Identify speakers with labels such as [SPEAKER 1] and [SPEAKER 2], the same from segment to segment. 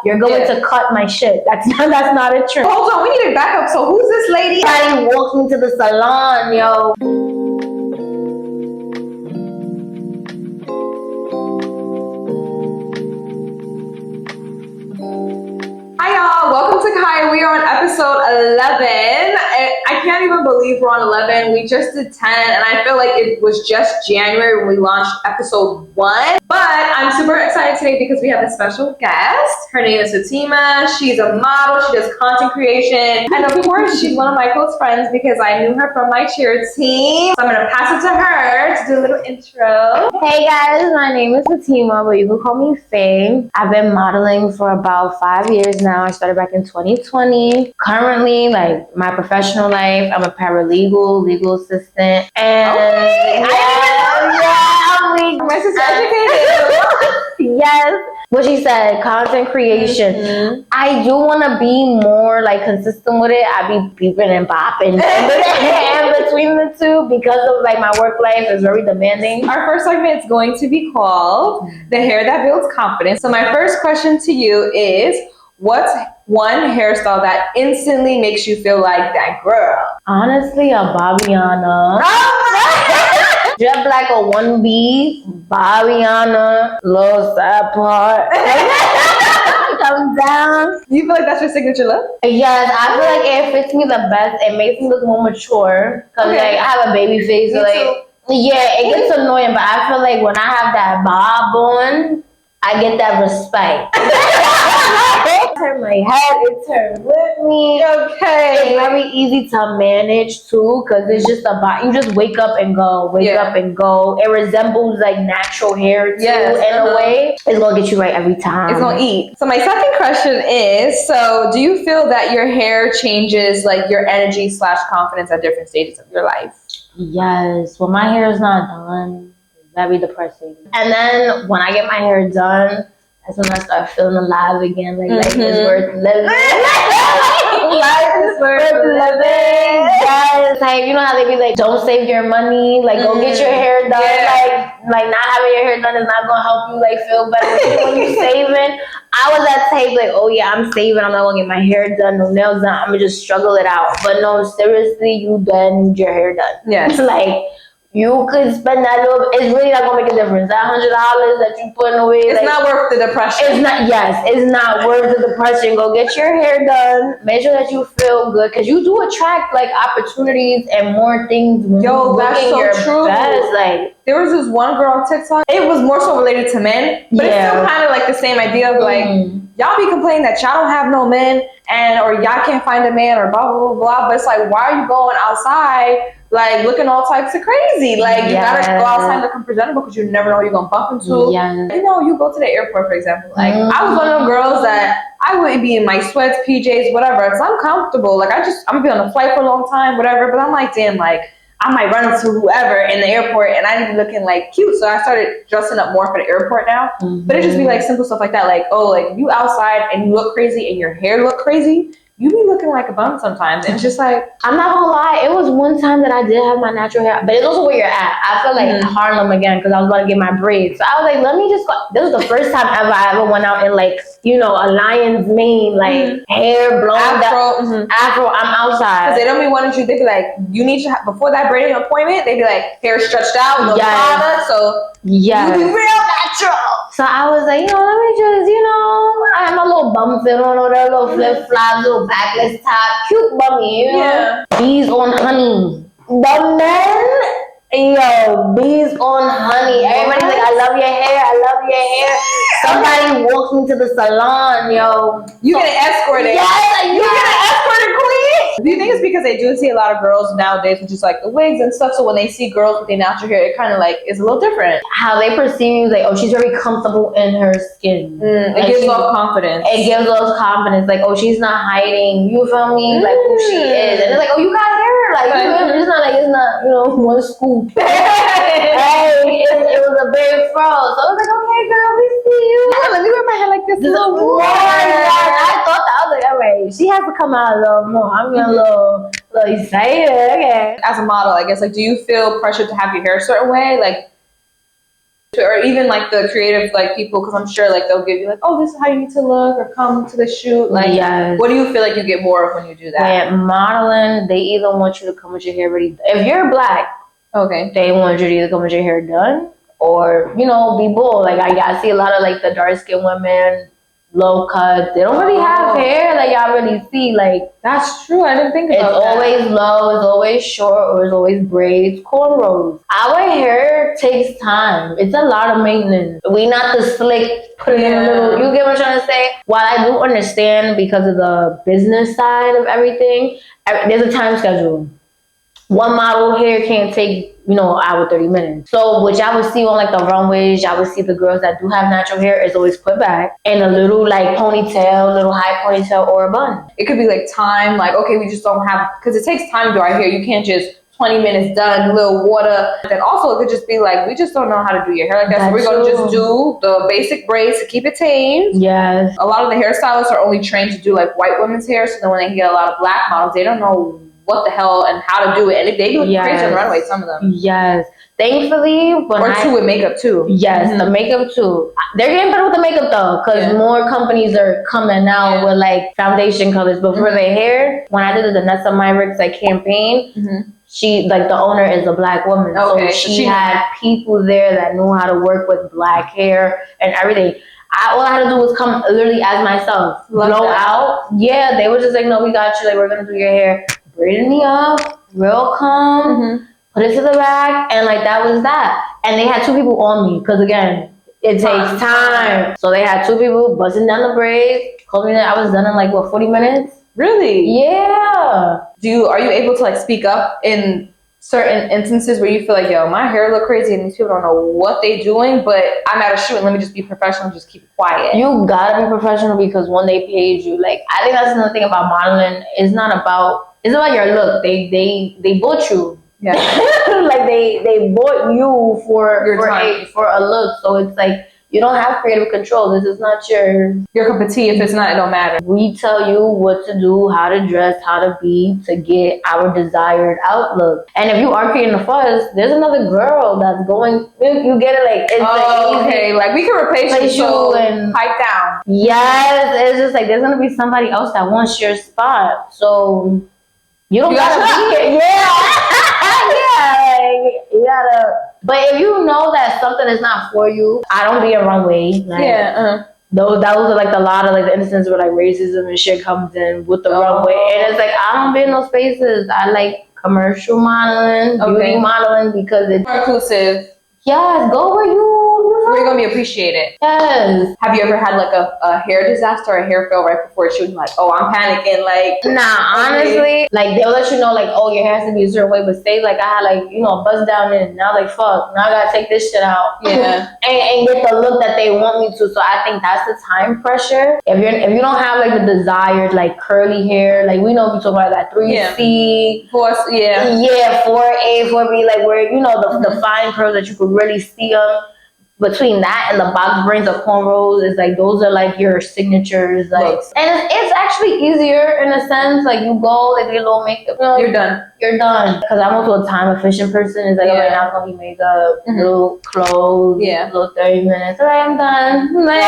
[SPEAKER 1] You're going to cut my shit. That's not a trend.
[SPEAKER 2] Hold on, we need to back up. So who's this lady?
[SPEAKER 1] Somebody walks into the salon, yo.
[SPEAKER 2] Hi y'all, welcome to CAYA. We are on episode 11. I can't even believe we're on 11. We just did 10 and I feel like it was just January when we launched episode 1. But I'm super excited today because we have a special guest. Her name is Fatima. She's a model. She does content creation. And of course, she's one of my close friends because I knew her from my cheer team. So I'm going to pass it to her to do a little intro.
[SPEAKER 1] Hey guys, my name is Fatima, but you can call me Faye. I've been modeling for about 5 years now. I started back in 2020. Currently, like my professional life, I'm a paralegal, legal assistant, and
[SPEAKER 2] My sister educated.
[SPEAKER 1] Yes. What she said, content creation. Mm-hmm. I do want to be more like consistent with it. I be beeping and bopping in between the two because of like my work life is very demanding.
[SPEAKER 2] Our first segment is going to be called The Hair That Builds Confidence. So my first question to you is, what's one hairstyle that instantly makes you feel like that girl?
[SPEAKER 1] Honestly, a Babiana. Jet black or 1B, Babiana, little side part. Comes down.
[SPEAKER 2] Do you feel like that's your signature look?
[SPEAKER 1] Yes, I feel like it fits me the best. It makes me look more mature. Cause like I have a baby face, so like yeah, it gets annoying. But I feel like when I have that bob on, I get that respect. Turn my head, it turns with me.
[SPEAKER 2] Okay.
[SPEAKER 1] It's very easy to manage too, because it's just about you just wake up and go, wake up and go. It resembles like natural hair too in a way. It's gonna get you right every time.
[SPEAKER 2] It's gonna eat. So my second question is, so do you feel that your hair changes like your energy / confidence at different stages of your life?
[SPEAKER 1] Yes. When my hair is not done, it's very depressing. And then when I get my hair done, that's when I start feeling alive again. Like life is worth living. Life is worth living. Yes. Like, you know how they be like, don't save your money. Like, go get your hair done. Like not having your hair done is not going to help you like feel better when you're saving. I was at tape like, oh yeah, I'm saving. I'm not going to get my hair done. No nails done. I'm going to just struggle it out. But no, seriously, you done need your hair done.
[SPEAKER 2] Yes.
[SPEAKER 1] Like, you could spend that little. It's really not gonna make a difference. That $100 that you putting away,
[SPEAKER 2] it's not worth the depression.
[SPEAKER 1] It's not. Yes, it's not worth the depression. Go get your hair done. Make sure that you feel good, because you do attract like opportunities and more things.
[SPEAKER 2] Yo, that's so
[SPEAKER 1] your
[SPEAKER 2] true.
[SPEAKER 1] Best. Like
[SPEAKER 2] there was this one girl on TikTok. It was more so related to men, but it's still kind of like the same idea of like y'all be complaining that y'all don't have no men or y'all can't find a man or blah blah blah blah. But it's like, why are you going outside? Like looking all types of crazy. Like you gotta go outside looking presentable because you never know who you're gonna bump into. You know, you go to the airport, for example. Like I was one of those girls that I wouldn't be in my sweats, PJs, whatever, because I'm comfortable. Like I'm gonna be on a flight for a long time, whatever. But I'm like, damn, like I might run into whoever in the airport and I need to be looking like cute. So I started dressing up more for the airport now. But it just be like simple stuff like that. Like, oh, like you outside and you look crazy and your hair look crazy. You be looking like a bum sometimes. And it's just like,
[SPEAKER 1] I'm not gonna lie, it was one time that I did have my natural hair, but it's also where you're at. I feel like Harlem again because I was about to get my braids. So I was like, let me just go. This was the first time I ever went out in like, you know, a lion's mane, like hair blown Afro. Afro, I'm outside.
[SPEAKER 2] Because they don't be wanting you, they be like, you need to, before that braiding appointment, they be like, hair stretched out, no product, so you be real natural.
[SPEAKER 1] So I was like, you know, let me just, you know, I have my little bum fit on or that little flip flops, little backless top, cute bummy, you know. Bees on honey. The men, yo, bees on honey. Everybody's like, I love your hair, I love your hair. Somebody walks into the salon, yo.
[SPEAKER 2] You get escorted.
[SPEAKER 1] Yes,
[SPEAKER 2] you get an escorted queen. Do you think it's because they do see a lot of girls nowadays with just like the wigs and stuff, so when they see girls with their natural hair, it kind of like is a little different?
[SPEAKER 1] How they perceive you, like, oh, she's very comfortable in her skin.
[SPEAKER 2] It gives off confidence.
[SPEAKER 1] It gives off confidence, like, oh, she's not hiding, you feel me, like who she is. And it's like, oh, you got hair, like, it's not like, it's not, you know, one scoop. Hey, it was a big fro, so I was like, okay, girl, we see you.
[SPEAKER 2] Let me wear my hair like this.
[SPEAKER 1] I thought that. I was like, all right, she has to come out a little more. I'm a little excited. Okay.
[SPEAKER 2] As a model, I guess, like, do you feel pressured to have your hair a certain way? Like, or even like the creative like people, because I'm sure like they'll give you like, oh, this is how you need to look, or come to the shoot. Like,
[SPEAKER 1] yes.
[SPEAKER 2] What do you feel like you get more of when you do that?
[SPEAKER 1] With modeling, they either want you to come with your hair ready. If you're black,
[SPEAKER 2] okay,
[SPEAKER 1] they want you to either come with your hair done or, you know, be bold. Like I see a lot of like the dark skinned women, low cut. They don't really have hair like y'all really see. Like
[SPEAKER 2] that's true. I didn't think about that.
[SPEAKER 1] It's always low, it's always short, or it's always braids, cornrows. Our hair takes time. It's a lot of maintenance. We not the slick, put it in a little. You get what I'm trying to say? While I do understand because of the business side of everything, there's a time schedule. One model hair can't take, you know, an hour, 30 minutes. So what y'all would see on like the runways, y'all would see the girls that do have natural hair is always put back in a little like ponytail, little high ponytail or a bun.
[SPEAKER 2] It could be like time, like, okay, we just don't have, because it takes time to do our hair. You can't just 20 minutes done, a little water. Then also it could just be like, we just don't know how to do your hair like that. So we're going to just do the basic braids to keep it tame.
[SPEAKER 1] Yes.
[SPEAKER 2] A lot of the hairstylists are only trained to do like white women's hair. So then when they get a lot of black models, they don't know what the hell and how to do it. And if they do it crazy on the runway, some of them.
[SPEAKER 1] Yes. Thankfully,
[SPEAKER 2] with makeup too.
[SPEAKER 1] Yes, the makeup too. They're getting better with the makeup though, because more companies are coming out with like foundation colors. But for the hair, when I did the Nessa Myrick's like campaign, she like the owner is a black woman, so she had people there that knew how to work with black hair and everything. All I had to do was come literally as myself, blow out. Yeah, they were just like, no, we got you. Like, we're gonna do your hair, braiding me up, real calm. Put it to the back, and like that was that. And they had two people on me, because again, it takes time. So they had two people busting down the braids. Told me that I was done in like 40 minutes.
[SPEAKER 2] Really?
[SPEAKER 1] Yeah.
[SPEAKER 2] Are you able to like speak up in certain instances where you feel like, yo, my hair look crazy and these people don't know what they doing, but I'm at a shoot and let me just be professional and just keep it quiet? You
[SPEAKER 1] gotta be professional, because when they paid you, like I think that's another thing about modeling. It's about your look. They bought you. Yeah. Like they bought you for a look. So it's like you don't have creative control. This is not your
[SPEAKER 2] cup of tea. If it's not, it don't matter.
[SPEAKER 1] We tell you what to do, how to dress, how to be to get our desired outlook. And if you are creating a fuss, there's another girl that's going. You get it? Like it's
[SPEAKER 2] okay. Like we can replace you and pipe down.
[SPEAKER 1] Yes, it's just like there's gonna be somebody else that wants your spot. So you don't gotta be here. You gotta. But if you know that something is not for you, I don't be a runway. Like, those are like a lot of like the instances where like racism and shit comes in with the runway, and it's like I don't be in those spaces. I like commercial modeling, beauty modeling, because it's
[SPEAKER 2] more inclusive.
[SPEAKER 1] Yes, go where
[SPEAKER 2] you're gonna be appreciated.
[SPEAKER 1] Yes.
[SPEAKER 2] Have you ever had like a hair disaster or a hair fail right before a shoot? Like, oh, I'm panicking. Like,
[SPEAKER 1] nah, honestly, like they'll let you know, like, oh, your hair has to be a certain way. But say like I had like a buzz down in, now like fuck, now I gotta take this shit out. Yeah. and get the look that they want me to. So I think that's the time pressure. If you don't have like the desired like curly hair, like we know we talk about that 3C, 4A, 4B, like where the fine curls that you could really see them. Between that and the box braids or cornrows, is like those are like your signatures, like, and it's actually easier in a sense. Like you go, they do a little makeup, you're done. Because I'm also a time efficient person. It's like, okay, now it's gonna be makeup, little clothes, little 30 minutes. All right, I'm done. Like,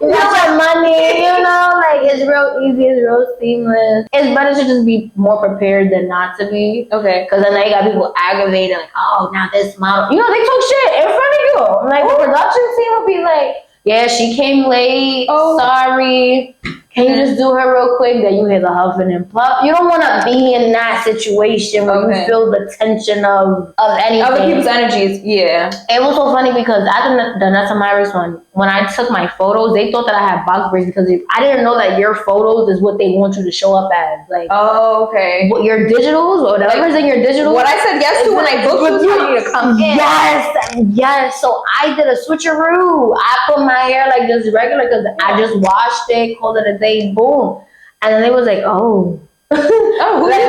[SPEAKER 1] you got your money, like it's real easy, it's real seamless. It's better to just be more prepared than not to be. Okay. Because then you got people aggravated, like, oh, now this model, they talk shit in front of you. Like the production team will be like, yeah, she came late. Sorry. Can you just do her real quick? Then you hear the huffing and puff. You don't want to be in that situation where you feel the tension of anything.
[SPEAKER 2] Other people's energies, yeah.
[SPEAKER 1] It was so funny because at the Nessa Myrick's one, when I took my photos, they thought that I had box braids because I didn't know that your photos is what they want you to show up as. Like, your digitals, whatever's in your digitals.
[SPEAKER 2] What I said yes to when I booked you to come in.
[SPEAKER 1] Yes. So I did a switcheroo. I put my hair like just regular because I just washed it, called it a day. Boom. And then they was like, oh.
[SPEAKER 2] Oh, who
[SPEAKER 1] like,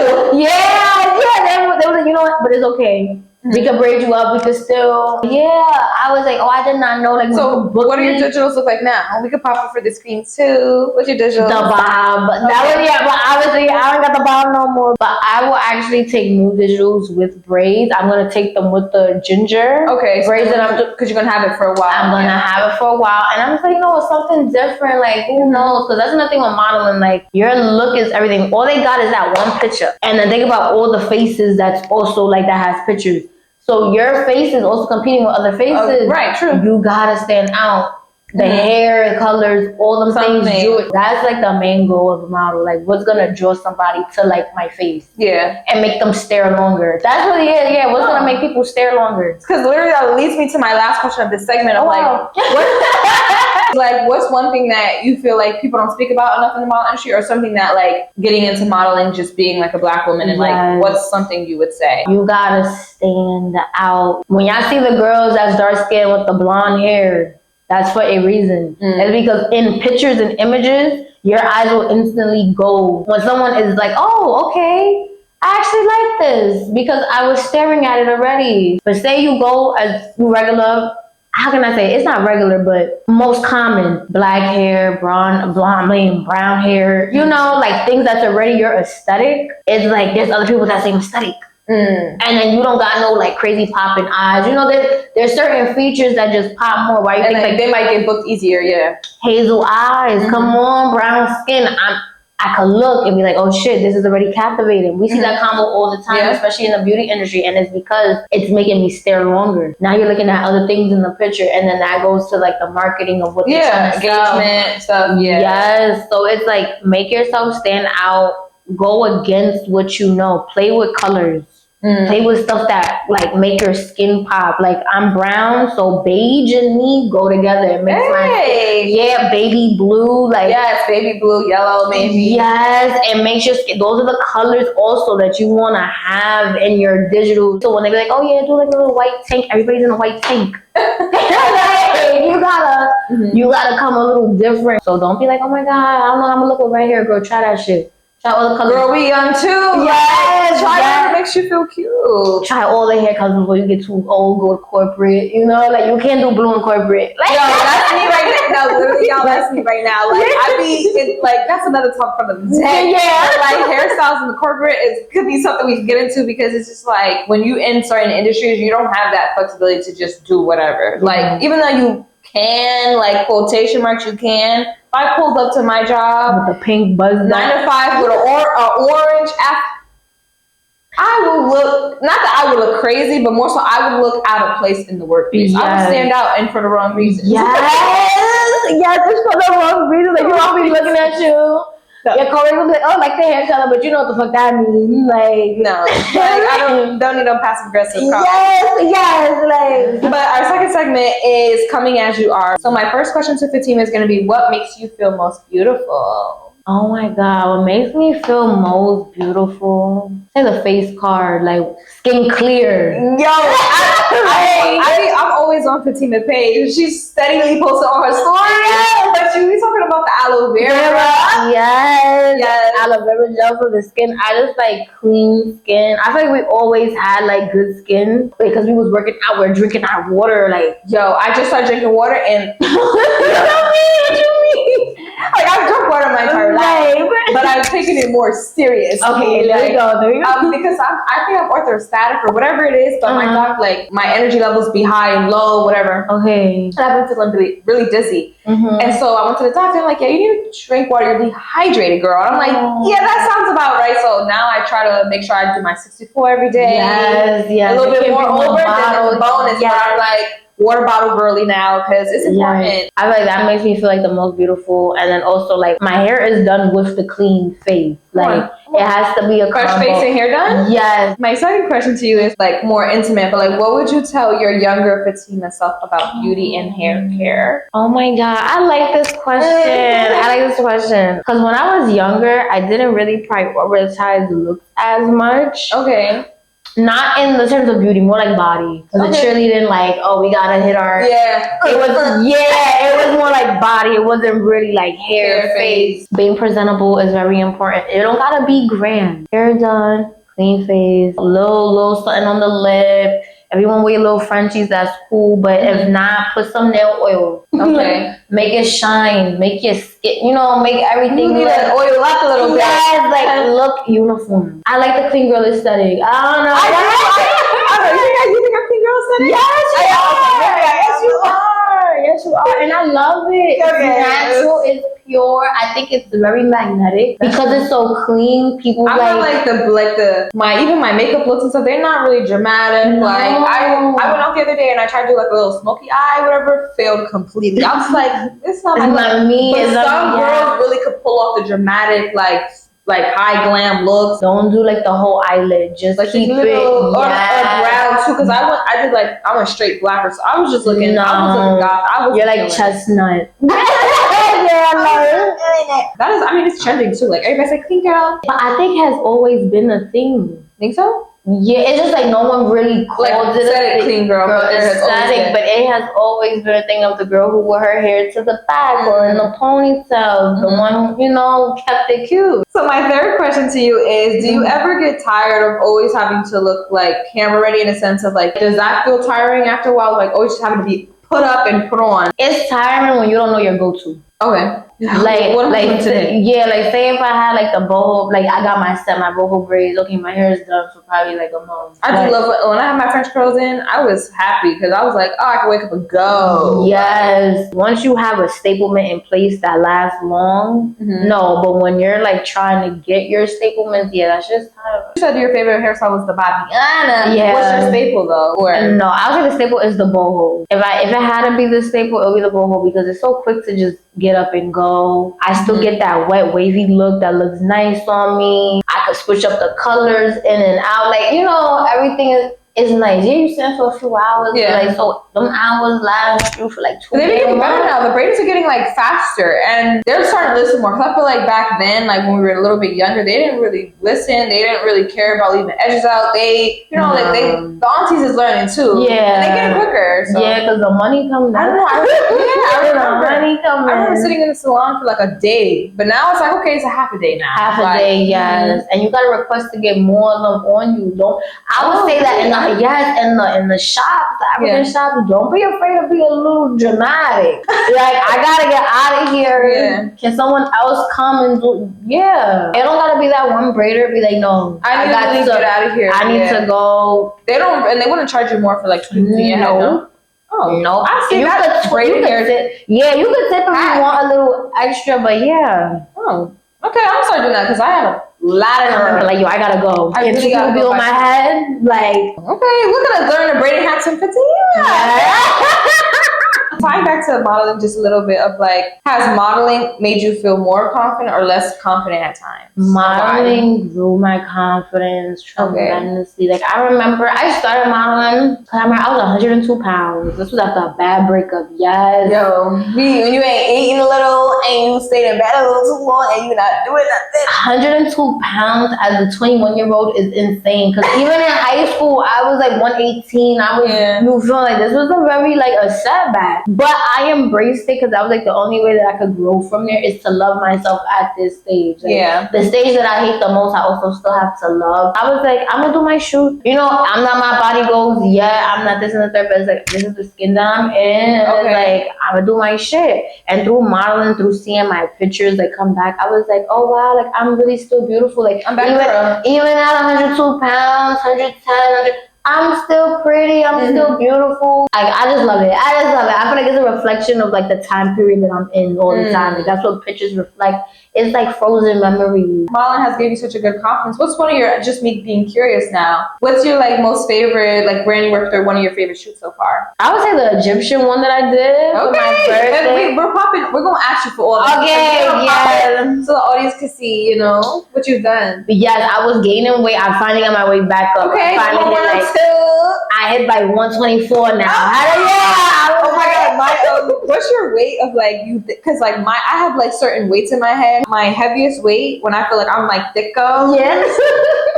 [SPEAKER 1] yeah. They was like, you know what? But it's okay. We could braid you up. We could still. Yeah, I was like, oh, I did not know. Like,
[SPEAKER 2] so what do your digitals look like now? We could pop up for the screen too. What's your digital?
[SPEAKER 1] The bob. Okay. That was but obviously I don't got the bob no more. But I will actually take new digitals with braids. I'm gonna take them with the ginger.
[SPEAKER 2] Okay.
[SPEAKER 1] Braids that
[SPEAKER 2] because you're gonna have it for a while.
[SPEAKER 1] I'm gonna have it for a while, and I'm just like, you know, it's something different. Like, who knows? Because that's another thing with modeling. Like, your look is everything. All they got is that one picture, and then think about all the faces that's also like that has pictures. So your face is also competing with other faces.
[SPEAKER 2] Right, true.
[SPEAKER 1] You gotta stand out. The hair, the colors, all them things. That's like the main goal of a model. Like, what's gonna draw somebody to like my face? Yeah. And make them stare longer. That's really it. Yeah. What's gonna make people stare longer?
[SPEAKER 2] Because literally that leads me to my last question of this segment. Of what's one thing that you feel like people don't speak about enough in the model industry, or something that like getting into modeling, just being like a Black woman, and like what's something you would say?
[SPEAKER 1] You gotta stand out. When y'all see the girls that's dark skinned with the blonde hair, that's for a reason. It's because in pictures and images, your eyes will instantly go. When someone is like, oh, okay, I actually like this because I was staring at it already. But say you go as regular, how can I say? It's not regular, but most common. Black hair, brown hair. You know, like things that's already your aesthetic. It's like there's other people that same aesthetic. And then you don't got no like crazy popping eyes. You know, there's certain features that just pop more. Why you think like
[SPEAKER 2] they might get booked easier? Yeah.
[SPEAKER 1] Hazel eyes, come on, brown skin. I could look and be like, oh shit, this is already captivating. We see that combo all the time, especially in the beauty industry, and it's because it's making me stare longer. Now you're looking at other things in the picture, and then that goes to like the marketing of what they're trying to sell.
[SPEAKER 2] Engagement stuff. Yeah.
[SPEAKER 1] Yes. So it's like make yourself stand out. Go against what you know. Play with colors. Play with stuff that like make your skin pop. Like I'm brown, so beige and me go together. It makes my skin, baby blue. Like
[SPEAKER 2] baby blue, yellow, maybe.
[SPEAKER 1] Yes, it makes your skin. Those are the colors also that you want to have in your digital. So when they be like, oh yeah, do like a little white tank. Everybody's in a white tank. Like, you gotta come a little different. So don't be like, oh my god, I don't know how I'm gonna look with right here, girl. Try that shit. Try all the colors.
[SPEAKER 2] Girl, we young too.
[SPEAKER 1] Yes.
[SPEAKER 2] Try whatever makes you feel cute.
[SPEAKER 1] Try all the hair colors before you get too old. Go to corporate. You know, like you can't do blue in corporate. Like,
[SPEAKER 2] yo, that's me right now. No, literally, y'all, that's me right now. Like like that's another talk for the day. Yeah. Like hairstyles in the corporate could be something we can get into, because it's just like when you in certain industries, you don't have that flexibility to just do whatever. Like even though you can, like quotation marks, you can. If I pulled up to my job
[SPEAKER 1] with a pink buzz
[SPEAKER 2] 9 to 5 with an orange I will look, not that I would look crazy, but more so I would look out of place in the workplace. I would stand out, and for the wrong reasons.
[SPEAKER 1] Yes, it's for the wrong reasons. Like, you won't be looking at you. Your coworker will be like, oh, like the hair color, but you know what the fuck that means. Like,
[SPEAKER 2] no. Like, I don't need no passive aggressive comments.
[SPEAKER 1] Yes, like.
[SPEAKER 2] But our second segment is Coming As You Are. So my first question to Fatima is going to be, what makes you feel most beautiful?
[SPEAKER 1] Oh my god, what makes me feel most beautiful? Say the face card, like skin clear.
[SPEAKER 2] Yo, I'm always on Fatima page. She's steadily posting on her story. But she be talking about the aloe vera.
[SPEAKER 1] Yes. Aloe vera gel for the skin. I just like clean skin. I feel like we always had like good skin because we was working out. We're drinking our water. Like,
[SPEAKER 2] yo, I just started drinking water and
[SPEAKER 1] what you mean?
[SPEAKER 2] Like I've drunk water my entire life, but I've taken it more serious.
[SPEAKER 1] Okay, there you go.
[SPEAKER 2] Because I think I'm orthostatic or whatever it is, but my doc, like my energy levels be high and low, whatever.
[SPEAKER 1] Okay.
[SPEAKER 2] And I've been feeling really, really dizzy. And so I went to the doctor and like, yeah, you need to drink water. You're dehydrated, girl. And I'm like, yeah, that sounds about right. So now I try to make sure I do my 64 every day.
[SPEAKER 1] Yes.
[SPEAKER 2] A little bit more over than the bonus. But I'm like, water bottle girly now because it's important.
[SPEAKER 1] Yes. I feel like that makes me feel like the most beautiful. And then also like my hair is done with the clean face. Like it has to be a
[SPEAKER 2] fresh face and hair done?
[SPEAKER 1] Yes.
[SPEAKER 2] My second question to you is like more intimate, but like what would you tell your younger Fatima self about beauty and hair care?
[SPEAKER 1] Oh my god, I like this question. Because when I was younger, I didn't really prioritize looks as much.
[SPEAKER 2] Okay.
[SPEAKER 1] Not in the terms of beauty, more like body. Because the cheerleading, like, oh, we gotta hit our.
[SPEAKER 2] Yeah.
[SPEAKER 1] It was more like body. It wasn't really like hair, face. Being presentable is very important. It don't gotta be grand. Hair done, clean face, a little something on the lip. everyone wear little Frenchies, that's cool. But if not, put some nail oil.
[SPEAKER 2] Okay.
[SPEAKER 1] Make it shine. Make your skin, make everything.
[SPEAKER 2] You need to oil up a little bit.
[SPEAKER 1] Yes, like look uniform. I like the clean girl aesthetic. I don't know.
[SPEAKER 2] You think I'm clean girl aesthetic?
[SPEAKER 1] Yes, you are. Yes, you are. And I love it. It's natural. It's pure. I think it's very magnetic because it's so clean. People
[SPEAKER 2] I'm not like my makeup looks and stuff. They're not really dramatic.
[SPEAKER 1] No.
[SPEAKER 2] Like I went out the other day and I tried to do like a little smoky eye, whatever. Failed completely. I was like, it's not
[SPEAKER 1] not me.
[SPEAKER 2] But some girls really could pull off the dramatic like high glam looks.
[SPEAKER 1] Don't do like the whole eyelid. Just
[SPEAKER 2] like
[SPEAKER 1] keep
[SPEAKER 2] little,
[SPEAKER 1] it.
[SPEAKER 2] Or brow too. Because I went straight blacker. So I was just looking.
[SPEAKER 1] No.
[SPEAKER 2] I was looking goth.
[SPEAKER 1] You're like chestnut.
[SPEAKER 2] That is. I mean, it's trending too. Like everybody's like clean girl.
[SPEAKER 1] But I think has always been a thing.
[SPEAKER 2] Think so?
[SPEAKER 1] Yeah, it's just like no one really called it
[SPEAKER 2] a clean girl
[SPEAKER 1] aesthetic, but it has always been a thing of the girl who wore her hair to the back or in the ponytail, the one who, kept it cute.
[SPEAKER 2] So my third question to you is, do you ever get tired of always having to look like camera ready in a sense of like, does that feel tiring after a while? Like always just having to be put up and put on?
[SPEAKER 1] It's tiring when you don't know your go-to.
[SPEAKER 2] Okay.
[SPEAKER 1] Like,
[SPEAKER 2] what am I doing today?
[SPEAKER 1] Yeah, like say if I had like the boho, like I got my boho braids. Okay, my hair is done for probably like a month.
[SPEAKER 2] I do love when I had my French curls in. I was happy because I was like, oh, I can wake up and go.
[SPEAKER 1] Yes. Once you have a staplement in place that lasts long, no. But when you're like trying to get your staplements, yeah, that's just tiring.
[SPEAKER 2] You said your favorite hairstyle was the Babiana.
[SPEAKER 1] Yeah.
[SPEAKER 2] What's your staple though?
[SPEAKER 1] No, I would say the staple is the boho. If it had to be the staple, it would be the boho because it's so quick to just get up and go. I still get that wet, wavy look that looks nice on me. I could switch up the colors in and out. Like, everything is nice. Yeah, you sit for a few hours.
[SPEAKER 2] Yeah.
[SPEAKER 1] Like, so them hours last through for like 2 days.
[SPEAKER 2] They're getting better now. The braids are getting like faster and they're starting to listen more. Cause I feel like back then, like when we were a little bit younger, they didn't really listen. They didn't really care about leaving the edges out. They, the aunties is learning too.
[SPEAKER 1] Yeah.
[SPEAKER 2] And they get quicker. So.
[SPEAKER 1] Yeah, because the money comes down.
[SPEAKER 2] I don't know. I remember.
[SPEAKER 1] I
[SPEAKER 2] remember sitting in the salon for like a day. But now it's like, okay, it's a half a day now.
[SPEAKER 1] Half a day, yes. And you gotta request to get more of them on you. I would say that in the shops, the African shops, don't be afraid to be a little dramatic. Like, I gotta get out of here. Yeah. Can someone else come and do? Yeah. It don't gotta be that one braider. Be like, no,
[SPEAKER 2] I got to get out of here.
[SPEAKER 1] I need to go.
[SPEAKER 2] They don't, and they wouldn't charge you more for like tweezing your head. No. Oh
[SPEAKER 1] no!
[SPEAKER 2] I see that
[SPEAKER 1] braided hair. Yeah, you could tip if you want a little extra, but yeah.
[SPEAKER 2] Oh, okay. I'm start doing that because I had a lot of hair.
[SPEAKER 1] Like, yo, I gotta go.
[SPEAKER 2] I really gotta
[SPEAKER 1] be on my head. Like,
[SPEAKER 2] okay, look at us learning the braiding hacks and Fatima. Tying back to modeling just a little bit of like, has modeling made you feel more confident or less confident at times?
[SPEAKER 1] Modeling grew my confidence tremendously. Like, I remember I started modeling. I was 102 pounds. This was after a bad breakup. Yes.
[SPEAKER 2] Yo, when you ain't eating a little and you stayed in bed a little too long and you not doing nothing.
[SPEAKER 1] 102 pounds as a 21-year-old is insane. Because even in high school, I was like 118. I was feeling like this was a very like a setback. But I embraced it because that was like the only way that I could grow from there is to love myself at this stage. Like, the stage that I hate the most, I also still have to love. I was like, I'm gonna do my shoot. I'm not my body goals yet. I'm not this and the third, but it's like, this is the skin that I'm in. And it's like, I'm gonna do my shit. And through modeling, through seeing my pictures that come back, I was like, oh wow, like I'm really still beautiful. Like,
[SPEAKER 2] I'm back
[SPEAKER 1] even at 102 pounds, 110, I'm still pretty. I'm still beautiful. Like, I just love it. I feel like it's a reflection of like the time period that I'm in all the time. Like, that's what pictures reflect. It's like frozen memories.
[SPEAKER 2] Marlon has gave you such a good confidence. What's one of your, just me being curious now, what's your like most favorite, like brand you worked or one of your favorite shoots so far?
[SPEAKER 1] I would say the Egyptian one that I did for my birthday.
[SPEAKER 2] And we're going to ask you for all of
[SPEAKER 1] yeah.
[SPEAKER 2] So the audience can see, what you've done.
[SPEAKER 1] But yes, I was gaining weight. I'm finally on my way back up.
[SPEAKER 2] Okay,
[SPEAKER 1] I hit like 124 now.
[SPEAKER 2] Oh my God, what's your weight of like you? Because like I have like certain weights in my head. My heaviest weight when I feel like I'm like thick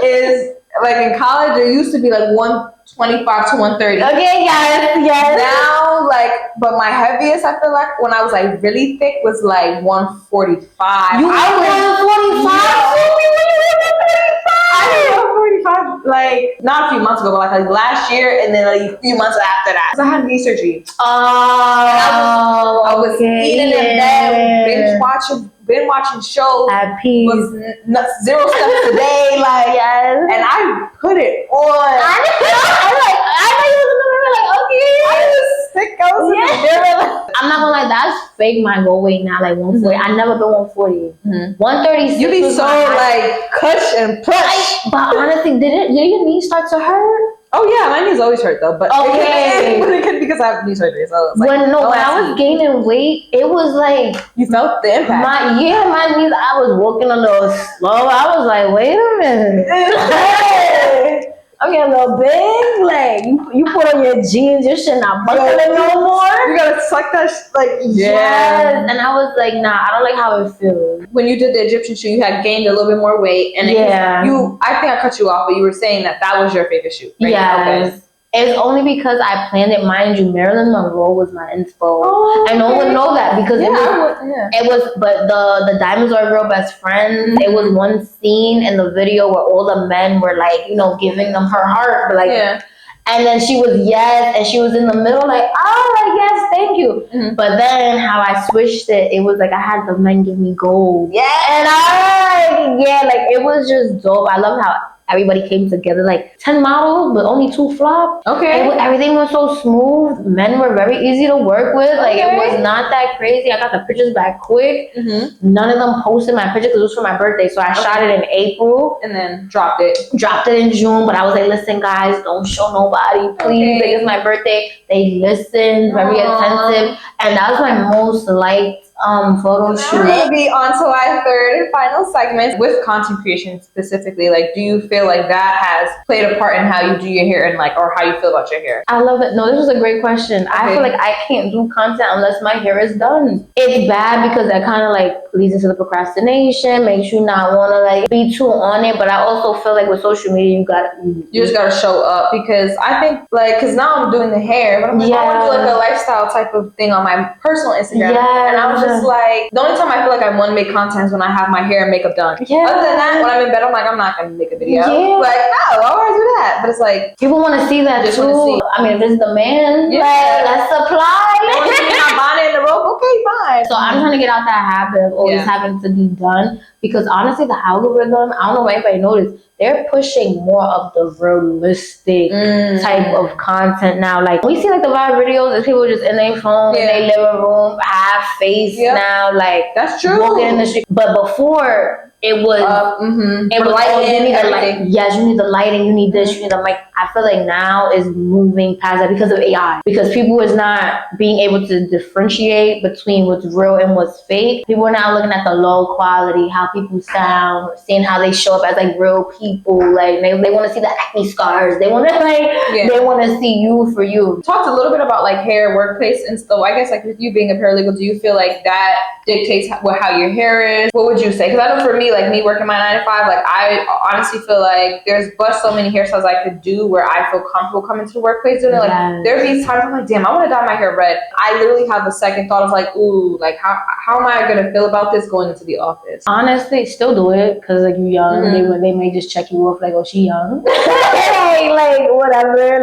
[SPEAKER 2] is like in college. There used to be like 125 to 130.
[SPEAKER 1] Okay, yes.
[SPEAKER 2] Now but my heaviest I feel like when I was like really thick was like 145.
[SPEAKER 1] You were 145?
[SPEAKER 2] I was 145. like not a few months ago, but like last year, and then like a few months after that. So I had knee surgery.
[SPEAKER 1] Oh,
[SPEAKER 2] I was eating in bed, binge watching shows.
[SPEAKER 1] At peace.
[SPEAKER 2] Was 0 steps a day, like
[SPEAKER 1] yes.
[SPEAKER 2] And I put it on.
[SPEAKER 1] I know you was in the mirror, like okay.
[SPEAKER 2] I was sick. I was in the mirror.
[SPEAKER 1] I'm not gonna lie, that's fake my goal weight now, like 140. I never been 140. 136.
[SPEAKER 2] You be so like cush and push.
[SPEAKER 1] But honestly, did your knees start to hurt?
[SPEAKER 2] Oh yeah, my knees always hurt though. But
[SPEAKER 1] okay,
[SPEAKER 2] it could be because I have knee surgery. So like,
[SPEAKER 1] when I was gaining weight, it was like
[SPEAKER 2] you felt the impact.
[SPEAKER 1] My knees. I was walking a little slow. I was like, wait a minute. I'm getting a little big. Like you put on your jeans, your shit not buckling no more.
[SPEAKER 2] You gotta suck that
[SPEAKER 1] yes. And I was like, nah, I don't like how it feels.
[SPEAKER 2] When you did the Egyptian shoot, you had gained a little bit more weight, and I think I cut you off, but you were saying that was your favorite shoot, right?
[SPEAKER 1] Yes. Okay. It's only because I planned it. Mind you, Marilyn Monroe was my inspo. And no one would know that because it was. But the Diamonds Are Real Best Friends. It was one scene in the video where all the men were like, giving them her heart, but like. Yeah. And then she was and she was in the middle like, yes, thank you. But then how I switched it was like I had the men give me gold. Yeah. And it was just dope. I love how everybody came together, like 10 models, but only 2 flopped. Okay. Everything was so smooth. Men were very easy to work with. Like, it was not that crazy. I got the pictures back quick. None of them posted my picture because it was for my birthday. So I shot it in April.
[SPEAKER 2] And then dropped it.
[SPEAKER 1] Dropped it in June. But I was like, listen, guys, don't show nobody. Please. Like, it's my birthday. They listened. Very attentive. And that was my most liked photo shoot.
[SPEAKER 2] We're going to be on to our third and final segment with content creation specifically. Like, do you feel like that has played a part in how you do your hair and or how you feel about your hair?
[SPEAKER 1] I love it. No, this was a great question. Okay. I feel like I can't do content unless my hair is done. It's bad because that kind of leads into the procrastination, makes you not want to be too on it. But I also feel like with social media, you just gotta
[SPEAKER 2] show up, because I think because now I'm doing the hair, but I'm like, I want to do a lifestyle type of thing on my personal Instagram. And I was just the only time I feel like I want to make content is when I have my hair and makeup done. Yeah. Other than that, when I'm in bed, I'm like, I'm not gonna make a video. Yeah. Like, no, why would I do that? But it's like
[SPEAKER 1] people want to see that too. I mean, if it's the man, let's supply.
[SPEAKER 2] My bonnet and the robe, okay, fine.
[SPEAKER 1] So I'm trying to get out that habit of always having to be done, because honestly, the algorithm, I don't know if anybody noticed, they're pushing more of the realistic type of content now. Like, we see the viral videos of people just in their phone, in their living room, half face now. Like,
[SPEAKER 2] that's true.
[SPEAKER 1] Walking in the street. But before, it was it was lighting, you need the light. Yes, you need the lighting, you need this, you need the mic. I feel like now is moving past that because of AI. Because people is not being able to differentiate between what's real and what's fake. People are now looking at the low quality, how people sound, seeing how they show up as real people. Like they want to see the acne scars. They want to they want to see you for you.
[SPEAKER 2] Talked a little bit about hair, workplace, and stuff. I guess with you being a paralegal, do you feel like that dictates how your hair is? What would you say? Because I know for me, me working my 9 to 5, I honestly feel like there's so many hairstyles I could do where I feel comfortable coming to the workplace doing it. There's these times I'm like, damn, I want to dye my hair red. I literally have a second thought of how am I gonna feel about this going into the office?
[SPEAKER 1] Honestly, still do it because you're young. They may just check you off oh, she young. Whatever,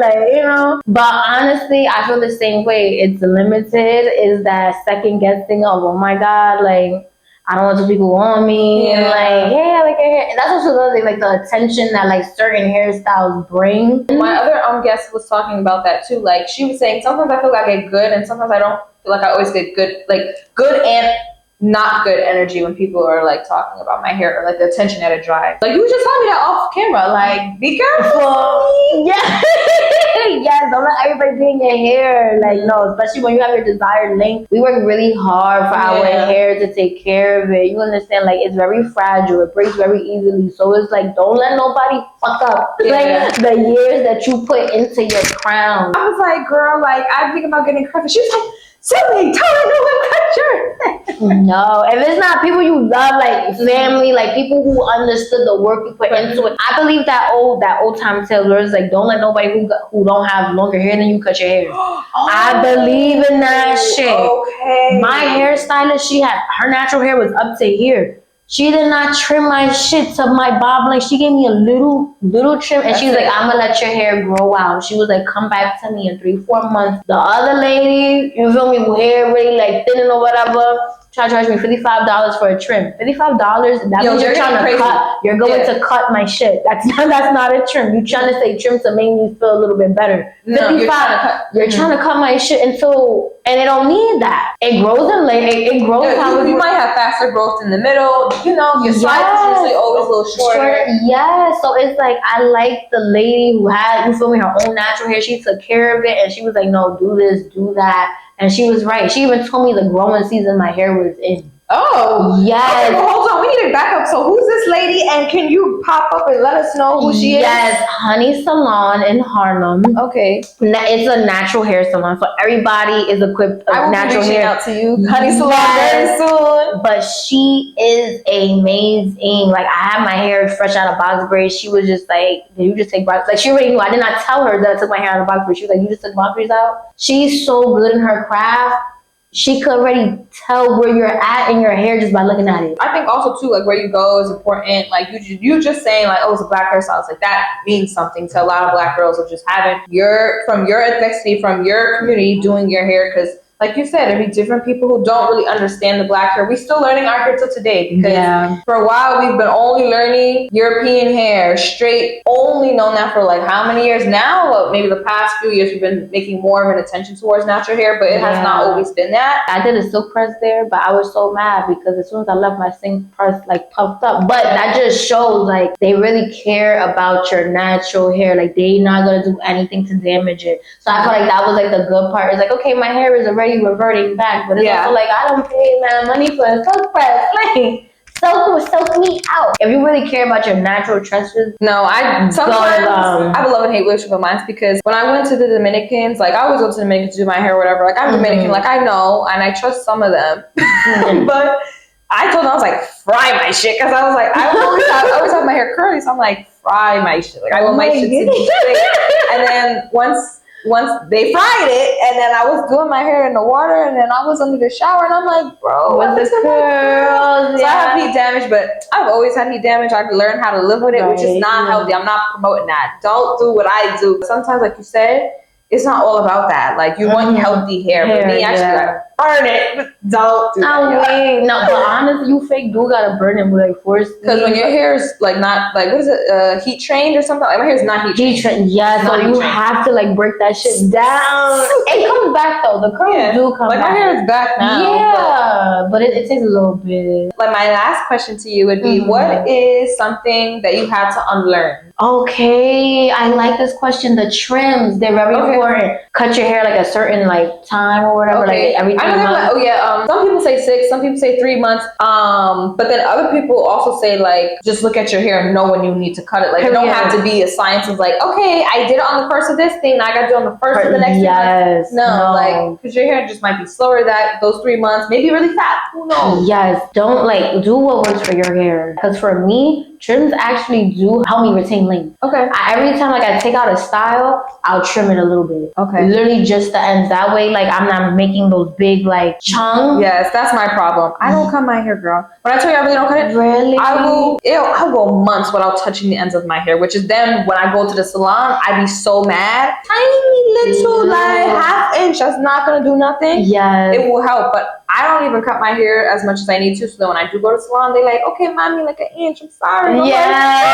[SPEAKER 1] But honestly, I feel the same way. It's limited. Is that second guessing of, oh my God, I don't want those people on me. And and that's also the other thing, the attention that certain hairstyles bring.
[SPEAKER 2] My other guest was talking about that too. She was saying sometimes I feel like I get good, and sometimes I don't feel like I always get good, good and not good energy when people are talking about my hair or the attention that it drives. You were just telling me that off camera. Be careful.
[SPEAKER 1] Yeah. Yes, don't let everybody be in your hair. No, especially when you have your desired length. We work really hard for our hair to take care of it. You understand? It's very fragile. It breaks very easily. So it's don't let nobody fuck up the years that you put into your crown.
[SPEAKER 2] I was like, girl, I think about getting curly. She was like, Sylvie, tell her no one cut your.
[SPEAKER 1] No, if it's not people you love, family, people who understood the work you put into it. I believe that old time tale where it's don't let nobody who don't have longer hair than you cut your hair. I believe in that shit.
[SPEAKER 2] Okay.
[SPEAKER 1] My hairstylist, her natural hair was up to here. She did not trim my shit to my bob. Like, she gave me a little trim, and she was like, I'm gonna let your hair grow out. She was like, come back to me in 3-4 months. The other lady, you feel me, with hair really like thinning or whatever, try to charge me $55 for a trim. $55, that means you're trying to cut. You're going to cut my shit. That's not a trim. You're trying to say trim to make me feel a little bit better.
[SPEAKER 2] No,
[SPEAKER 1] 55, you're trying to cut my shit, and it don't need that. It grows in late. It grows.
[SPEAKER 2] You might have faster growth in the middle. You know, your sides is usually always a little shorter.
[SPEAKER 1] Yeah, so it's like, I like the lady who had, you feel me, her own natural hair. She took care of it, and she was like, no, do this, do that. And she was right. She even told me the growing season my hair was in.
[SPEAKER 2] Oh.
[SPEAKER 1] Yes.
[SPEAKER 2] Okay, well, hold on. We need to back up. So who's this lady? And can you pop up and let us know who she is?
[SPEAKER 1] Yes, Honey Salon in Harlem.
[SPEAKER 2] Okay.
[SPEAKER 1] It's a natural hair salon. So everybody is equipped with natural hair.
[SPEAKER 2] I will be reaching out to you. Honey Salon very soon.
[SPEAKER 1] But she is amazing. Like, I had my hair fresh out of box braids. She was just like, did you just take box? Like, she already knew. I did not tell her that I took my hair out of box braids. She was like, you just took box braids out? She's so good in her craft. She could already tell where you're at in your hair just by looking at it.
[SPEAKER 2] I think also too, like, where you go is important. Like, you just saying like, oh, it's a black hairstyle. It's like, that means something to a lot of black girls of just having from your ethnicity, from your community, doing your hair. Because like you said, there'd be different people who don't really understand the black hair. We're still learning our hair till today, because for a while we've been only learning European hair, straight, only known that for like how many years now? Well, maybe the past few years we've been making more of an attention towards natural hair, but it has not always been that.
[SPEAKER 1] I did a silk press there, but I was so mad because as soon as I left, my silk press like puffed up. But that just shows like they really care about your natural hair. Like, they not gonna do anything to damage it. So I feel like that was like the good part. It's like, okay, my hair is already reverting back, but it's also like, I don't pay money for a silk press. Like, soak me out. If you really care about your natural tresses,
[SPEAKER 2] I have a love and hate relationship with mine, because when I went to the Dominicans, like, I always go to the Dominicans to do my hair or whatever. Like, I'm Dominican, like, I know and I trust some of them, but I told them, I was like, fry my shit, because I was like, I always have my hair curly, so I'm like, fry my shit. Like, I want my shit to be straight. And then once they fried it, and then I was doing my hair in the water, and then I was under the shower, and I'm like, bro, what is curls? So I have heat damage, but I've always had heat damage. I've learned how to live with it, which is not healthy. I'm not promoting that. Don't do what I do. Sometimes, like you said, it's not all about that. Like, you want healthy hair, but me, actually, like, burn it. Don't do that.
[SPEAKER 1] No, but honestly, you fake do gotta burn it with like force.
[SPEAKER 2] Because when your hair is like not like, what is it, heat trained or something? Like, my hair is not heat trained.
[SPEAKER 1] Yeah, so you have to like break that shit down. It comes back though. The curls do come back.
[SPEAKER 2] Like, my hair is back now.
[SPEAKER 1] Yeah, but it takes a little bit.
[SPEAKER 2] Like, my last question to you would be, what is something that you had to unlearn?
[SPEAKER 1] Okay, I like this question. The trims, they're very important. Cut your hair like a certain like time or whatever, like every 3 months.
[SPEAKER 2] Some people say 6, some people say 3 months. But then other people also say like, just look at your hair and know when you need to cut it. Like, it don't have to be a science of like, okay, I did it on the first of this thing, now I got to do it on the first of the next 3 months. No, like, because your hair just might be slower those 3 months, maybe really fat. Who knows?
[SPEAKER 1] Yes, don't like do what works for your hair. Because for me, trims actually do help me retain length. Okay. Every time like I take out a style, I'll trim it a little bit. Okay. Literally just the ends. That way, like, I'm not making those big like chunks.
[SPEAKER 2] Yes, that's my problem. I don't cut my hair, girl. When I tell you I really don't cut it,
[SPEAKER 1] really,
[SPEAKER 2] I'll go months without touching the ends of my hair. Which is then when I go to the salon, I be so mad. Tiny little like half-inch. That's not gonna do nothing.
[SPEAKER 1] Yes.
[SPEAKER 2] It will help, but I don't even cut my hair as much as I need to. So then when I do go to the salon, they like, okay, mommy, like an inch. I'm sorry.
[SPEAKER 1] Yeah.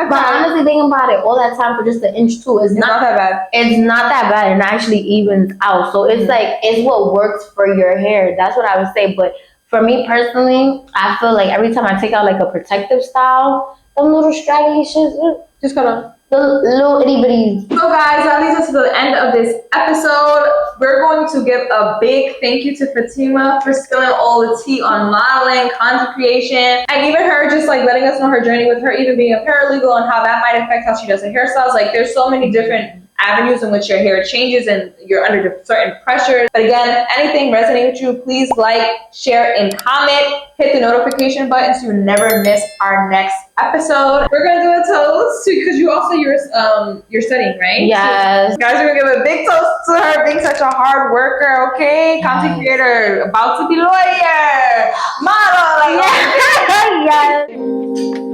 [SPEAKER 1] But honestly, thinking about it, all that time for just an inch too, it's not that bad. It's not that bad, and actually evens out. So it's like, it's what works for your hair. That's what I would say. But for me personally, I feel like every time I take out like a protective style, them little straggly shits,
[SPEAKER 2] just cut off.
[SPEAKER 1] The little itty bitties.
[SPEAKER 2] So guys, that leads us to the end of this episode. We're going to give a big thank you to Fatima for spilling all the tea on modeling, content creation, and even her just like letting us know her journey with her even being a paralegal and how that might affect how she does her hairstyles. Like, there's so many different avenues in which your hair changes and you're under certain pressures. But again, anything resonates with you, please like, share, and comment. Hit the notification button so you never miss our next episode. We're gonna do a toast because you're studying, right?
[SPEAKER 1] Yes.
[SPEAKER 2] So, guys, we're gonna give a big toast to her being such a hard worker. Okay, content creator, about to be lawyer, model.
[SPEAKER 1] Yes.